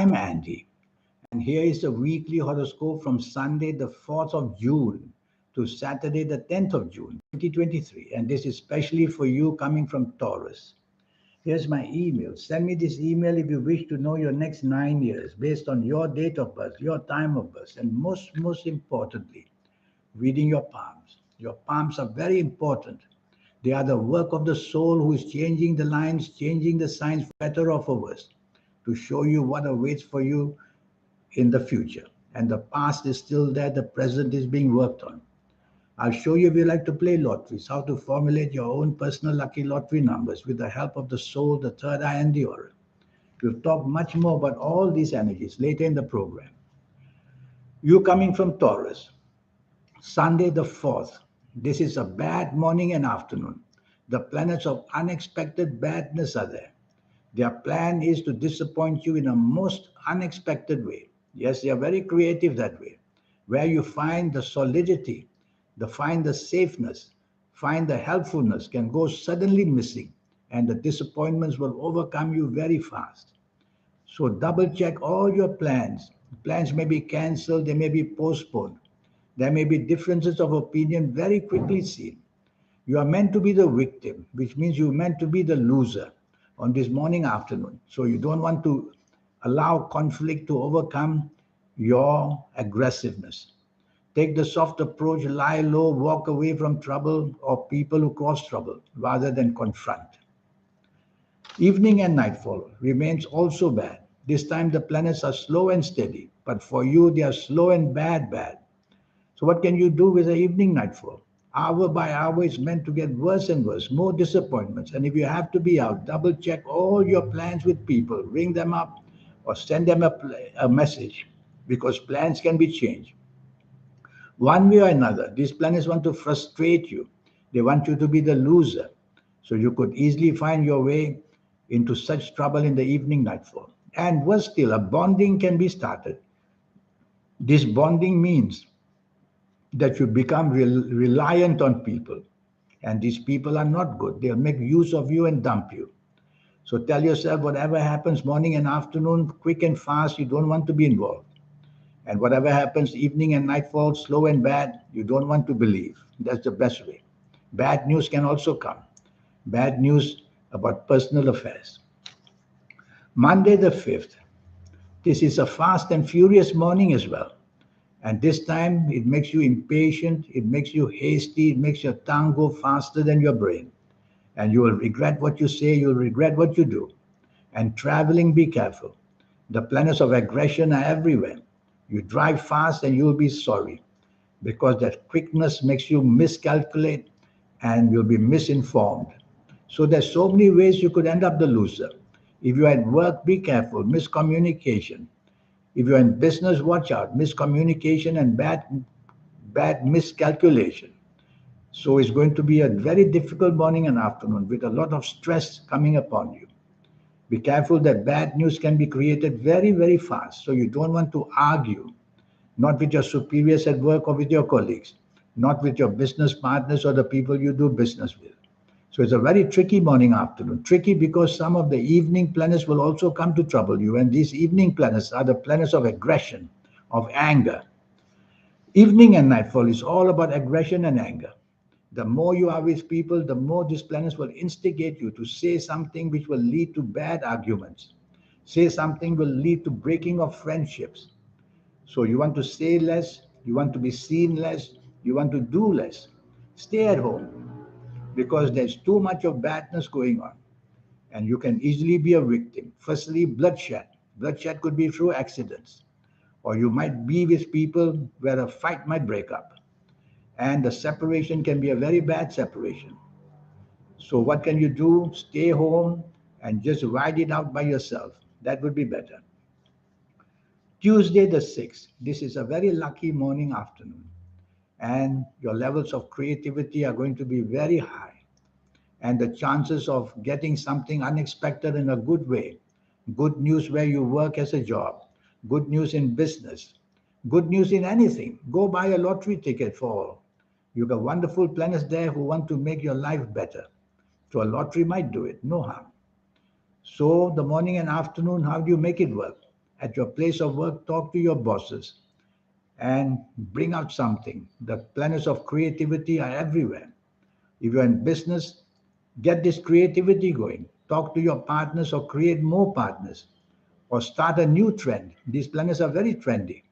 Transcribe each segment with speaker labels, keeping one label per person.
Speaker 1: I'm Andy, and here is the weekly horoscope from Sunday, the 4th of June to Saturday, the 10th of June, 2023. And this is especially for you coming from Taurus. Here's my email. Send me this email if you wish to know your next 9 years based on your date of birth, your time of birth, and most importantly, reading your palms. Your palms are very important. They are the work of the soul who is changing the lines, changing the signs for better or for worse, to show you what awaits for you in the future. And the past is still there, the present is being worked on. I'll show you, if you like to play lotteries, how to formulate your own personal lucky lottery numbers with the help of the soul, the third eye, and the aura. We'll talk much more about all these energies later in the program. You coming from Taurus, Sunday the 4th. This is a bad morning and afternoon. The planets of unexpected badness are there. Their plan is to disappoint you in a most unexpected way. Yes, they are very creative that way, where you find the solidity, find the safeness, find the helpfulness can go suddenly missing, and the disappointments will overcome you very fast. So double check all your plans. Plans may be cancelled, they may be postponed. There may be differences of opinion very quickly seen. You are meant to be the victim, which means you're meant to be the loser on this morning afternoon. So you don't want to allow conflict to overcome your aggressiveness. Take the soft approach, lie low, walk away from trouble or people who cause trouble rather than confront. Evening and nightfall remains also bad. This time the planets are slow and steady, but for you they are slow and bad. So what can you do with the evening nightfall? Hour by hour it's meant to get worse and worse, more disappointments. And if you have to be out, double check all your plans with people, ring them up or send them a message, because plans can be changed. One way or another, these planets want to frustrate you. They want you to be the loser. So you could easily find your way into such trouble in the evening nightfall. And worse still, a bonding can be started. This bonding means that you become reliant on people. And these people are not good. They'll make use of you and dump you. So tell yourself, whatever happens morning and afternoon, quick and fast, you don't want to be involved. And whatever happens evening and nightfall, slow and bad, you don't want to believe. That's the best way. Bad news can also come. Bad news about personal affairs. Monday the 5th. This is a fast and furious morning as well. And this time it makes you impatient, it makes you hasty, it makes your tongue go faster than your brain. And you will regret what you say, you'll regret what you do. And traveling, be careful. The planets of aggression are everywhere. You drive fast and you'll be sorry, because that quickness makes you miscalculate and you'll be misinformed. So there's so many ways you could end up the loser. If you're at work, be careful, miscommunication. If you're in business, watch out, miscommunication and bad miscalculation. So it's going to be a very difficult morning and afternoon with a lot of stress coming upon you. Be careful that bad news can be created very fast. So you don't want to argue, not with your superiors at work or with your colleagues, not with your business partners or the people you do business with. So it's a very tricky morning afternoon. Tricky because some of the evening planets will also come to trouble you. And these evening planets are the planets of aggression, of anger. Evening and nightfall is all about aggression and anger. The more you are with people, the more these planets will instigate you to say something which will lead to bad arguments. Say something will lead to breaking of friendships. So you want to say less, you want to be seen less, you want to do less. Stay at home, because there's too much of badness going on. And you can easily be a victim. Firstly, bloodshed. Bloodshed could be through accidents. Or you might be with people where a fight might break up. And the separation can be a very bad separation. So what can you do? Stay home and just ride it out by yourself. That would be better. Tuesday the 6th. This is a very lucky morning afternoon. And your levels of creativity are going to be very high. And the chances of getting something unexpected in a good way, good news where you work as a job, good news in business, good news in anything. Go buy a lottery ticket for all. You've got wonderful planets there who want to make your life better. So a lottery might do it, no harm. So the morning and afternoon, how do you make it work? At your place of work, talk to your bosses and bring out something. The planets of creativity are everywhere. If you're in business, get this creativity going. Talk to your partners or create more partners or start a new trend. These planets are very trendy.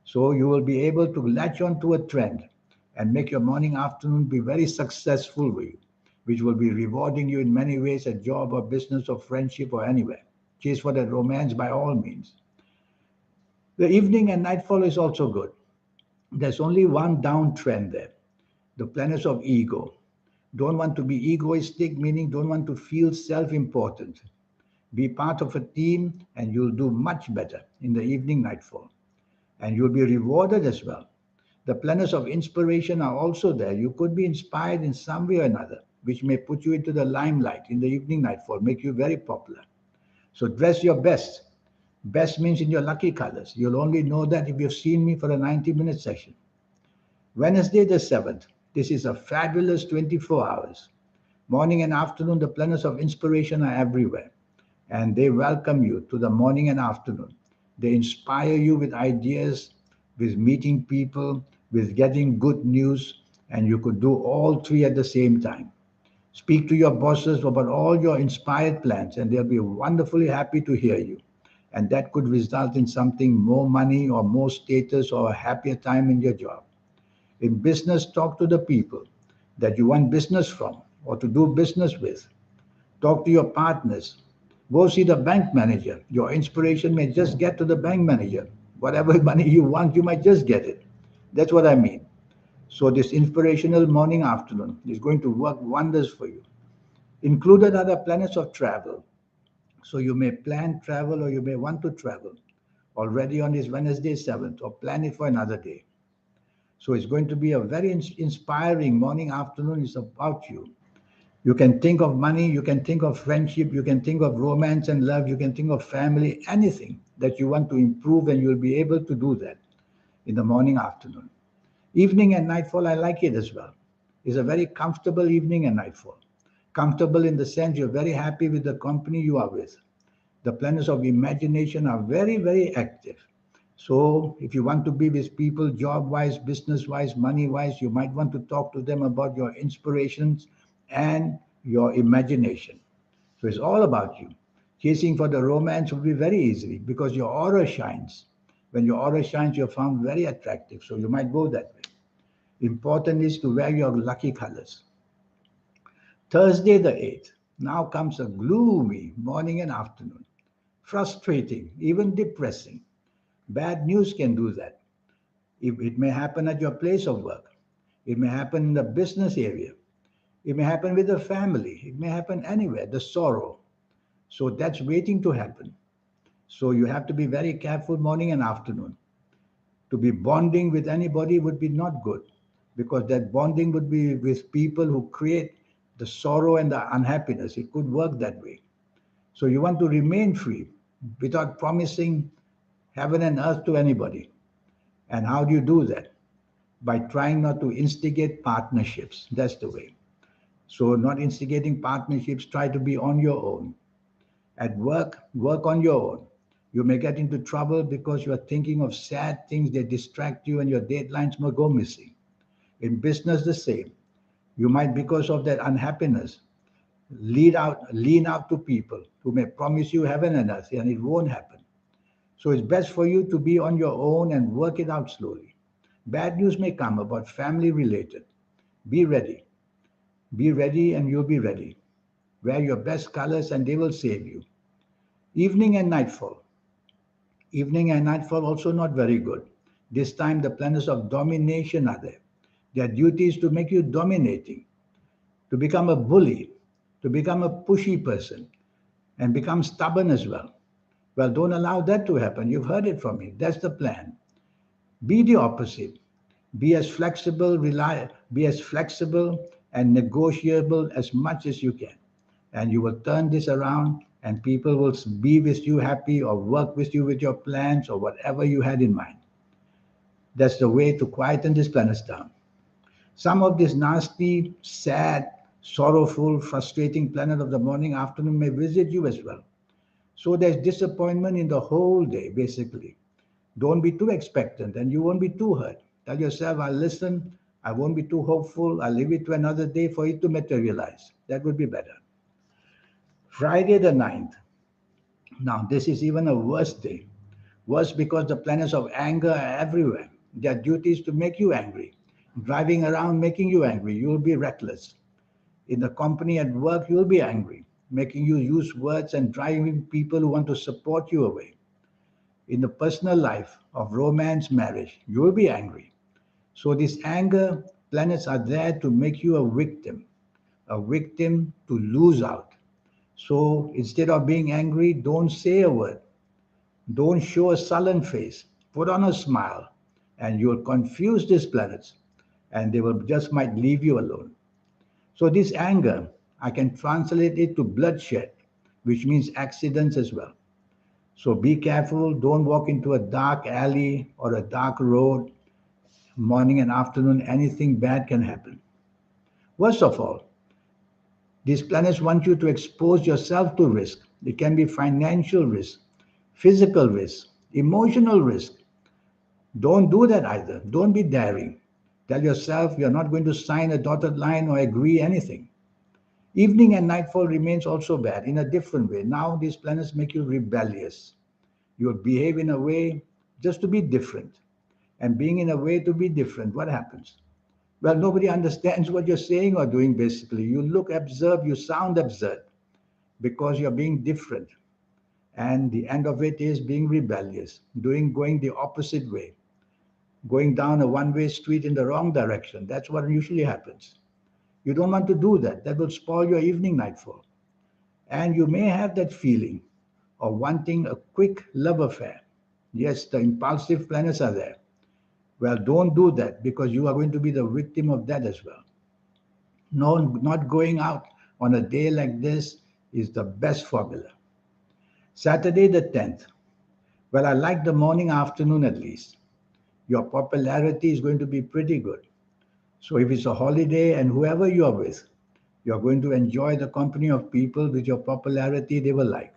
Speaker 1: So you will be able to latch on to a trend and make your morning afternoon be very successful for you, which will be rewarding you in many ways at job or business or friendship or anywhere. Chase for that romance by all means. The evening and nightfall is also good. There's only one downtrend there, the planets of ego. Don't want to be egoistic, meaning don't want to feel self important. Be part of a team and you'll do much better in the evening nightfall. And you'll be rewarded as well. The planets of inspiration are also there. You could be inspired in some way or another, which may put you into the limelight in the evening nightfall, make you very popular. So dress your best. Best means in your lucky colors. You'll only know that if you've seen me for a 90-minute session. Wednesday the 7th. This is a fabulous 24 hours. Morning and afternoon, the planets of inspiration are everywhere. And they welcome you to the morning and afternoon. They inspire you with ideas, with meeting people, with getting good news, and you could do all three at the same time. Speak to your bosses about all your inspired plans, and they'll be wonderfully happy to hear you. And that could result in something more money or more status or a happier time in your job. In business, talk to the people that you want business from or to do business with. Talk to your partners. Go see the bank manager. Your inspiration may just get to the bank manager. Whatever money you want, you might just get it. That's what I mean. So this inspirational morning afternoon is going to work wonders for you. Included are the planets of travel. So you may plan travel or you may want to travel already on this Wednesday 7th or plan it for another day. So it's going to be a very inspiring morning afternoon. It's about you. You can think of money, you can think of friendship, you can think of romance and love, you can think of family, anything that you want to improve, and you'll be able to do that in the morning afternoon. Evening and nightfall, I like it as well. It's a very comfortable evening and nightfall. Comfortable in the sense you're very happy with the company you are with. The planets of imagination are very, very active. So if you want to be with people job-wise, business-wise, money-wise, you might want to talk to them about your inspirations and your imagination. So it's all about you. Chasing for the romance will be very easy because your aura shines. When your aura shines, you're found very attractive. So you might go that way. Important is to wear your lucky colors. Thursday the 8th. Now comes a gloomy morning and afternoon. Frustrating, even depressing. Bad news can do that. It may happen at your place of work. It may happen in the business area. It may happen with the family. It may happen anywhere, the sorrow. So that's waiting to happen. So you have to be very careful morning and afternoon. To be bonding with anybody would be not good because that bonding would be with people who create the sorrow and the unhappiness. It could work that way. So you want to remain free without promising heaven and earth to anybody. And how do you do that? By trying not to instigate partnerships. That's the way. So not instigating partnerships, try to be on your own. At work, work on your own. You may get into trouble because you are thinking of sad things that distract you and your deadlines may go missing. In business, the same. You might, because of that unhappiness, lean out to people who may promise you heaven and earth, and it won't happen. So it's best for you to be on your own and work it out slowly. Bad news may come about family related. Be ready. Be ready and you'll be ready. Wear your best colors and they will save you. Evening and nightfall. Evening and nightfall also not very good. This time the planets of domination are there. Their duty is to make you dominating, to become a bully, to become a pushy person, and become stubborn as well. Well, don't allow that to happen. You've heard it from me. That's the plan. Be the opposite. Be as flexible and negotiable as much as you can. And you will turn this around and people will be with you happy or work with you with your plans or whatever you had in mind. That's the way to quieten these planets down. Some of this nasty, sad, sorrowful, frustrating planet of the morning afternoon may visit you as well. So there's disappointment in the whole day, basically. Don't be too expectant and you won't be too hurt. Tell yourself, I'll listen, I won't be too hopeful, I'll leave it to another day for it to materialize. That would be better. Friday the 9th. Now, this is even a worse day. Worse because the planets of anger are everywhere. Their duty is to make you angry. Driving around making you angry, you'll be reckless. In the company at work, you'll be angry, making you use words and driving people who want to support you away. In the personal life of romance, marriage, you will be angry. So, these anger planets are there to make you a victim to lose out. So, instead of being angry, don't say a word, don't show a sullen face, put on a smile, and you'll confuse these planets and they will just might leave you alone. So, this anger, I can translate it to bloodshed, which means accidents as well. So be careful. Don't walk into a dark alley or a dark road. Morning and afternoon, anything bad can happen. Worst of all, these planets want you to expose yourself to risk. It can be financial risk, physical risk, emotional risk. Don't do that either. Don't be daring. Tell yourself you're not going to sign a dotted line or agree anything. Evening and nightfall remains also bad in a different way. Now these planets make you rebellious. You behave in a way just to be different. And being in a way to be different, what happens? Well, nobody understands what you're saying or doing, basically. You look absurd, you sound absurd because you're being different. And the end of it is being rebellious, going the opposite way, going down a one-way street in the wrong direction. That's what usually happens. You don't want to do that. That will spoil your evening nightfall. And you may have that feeling of wanting a quick love affair. Yes, the impulsive planets are there. Well, don't do that because you are going to be the victim of that as well. No, not going out on a day like this is the best formula. Saturday the 10th. Well, I like the morning afternoon at least. Your popularity is going to be pretty good. So if it's a holiday and whoever you are with, you're going to enjoy the company of people with your popularity they will like.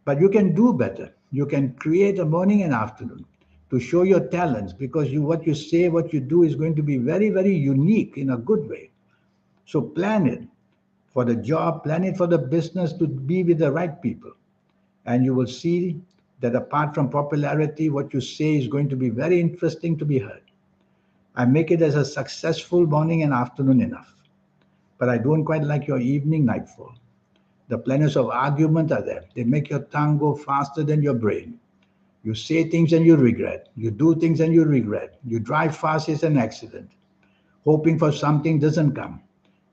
Speaker 1: But you can do better. You can create a morning and afternoon to show your talents because what you say, what you do is going to be very, very unique in a good way. So plan it for the job, plan it for the business to be with the right people. And you will see that apart from popularity, what you say is going to be very interesting to be heard. I make it as a successful morning and afternoon enough. But I don't quite like your evening nightfall. The planets of argument are there. They make your tongue go faster than your brain. You say things and you regret. You do things and you regret. You drive fast, it's an accident. Hoping for something doesn't come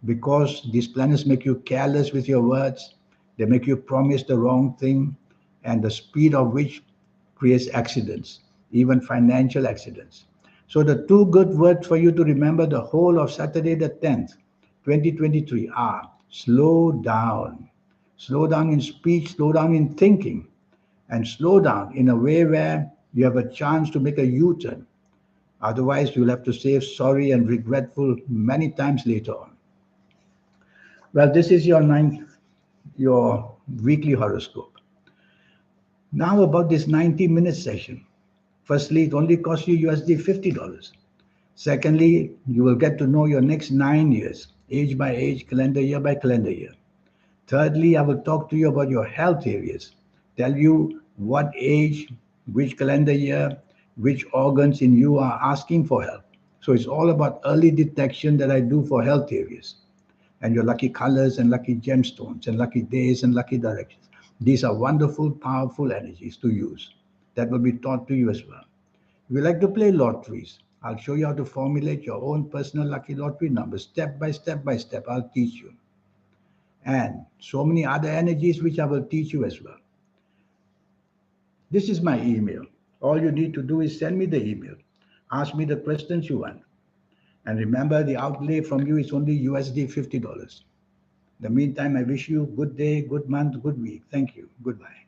Speaker 1: because these planets make you careless with your words. They make you promise the wrong thing, and the speed of which creates accidents, even financial accidents. So, the two good words for you to remember the whole of Saturday the 10th, 2023 are slow down. Slow down in speech, slow down in thinking, and slow down in a way where you have a chance to make a U turn. Otherwise, you'll have to say sorry and regretful many times later on. Well, this is your weekly horoscope. Now about this 90-minute session. Firstly, it only costs you USD $50. Secondly, you will get to know your next 9 years, age by age, calendar year by calendar year. Thirdly, I will talk to you about your health areas, tell you what age, which calendar year, which organs in you are asking for help. So it's all about early detection that I do for health areas and your lucky colors and lucky gemstones and lucky days and lucky directions. These are wonderful, powerful energies to use. That will be taught to you as well. If you like to play lotteries, I'll show you how to formulate your own personal lucky lottery numbers step by step by step. I'll teach you. And so many other energies which I will teach you as well. This is my email. All you need to do is send me the email. Ask me the questions you want. And remember, the outlay from you is only USD $50. In the meantime, I wish you good day, good month, good week. Thank you. Goodbye.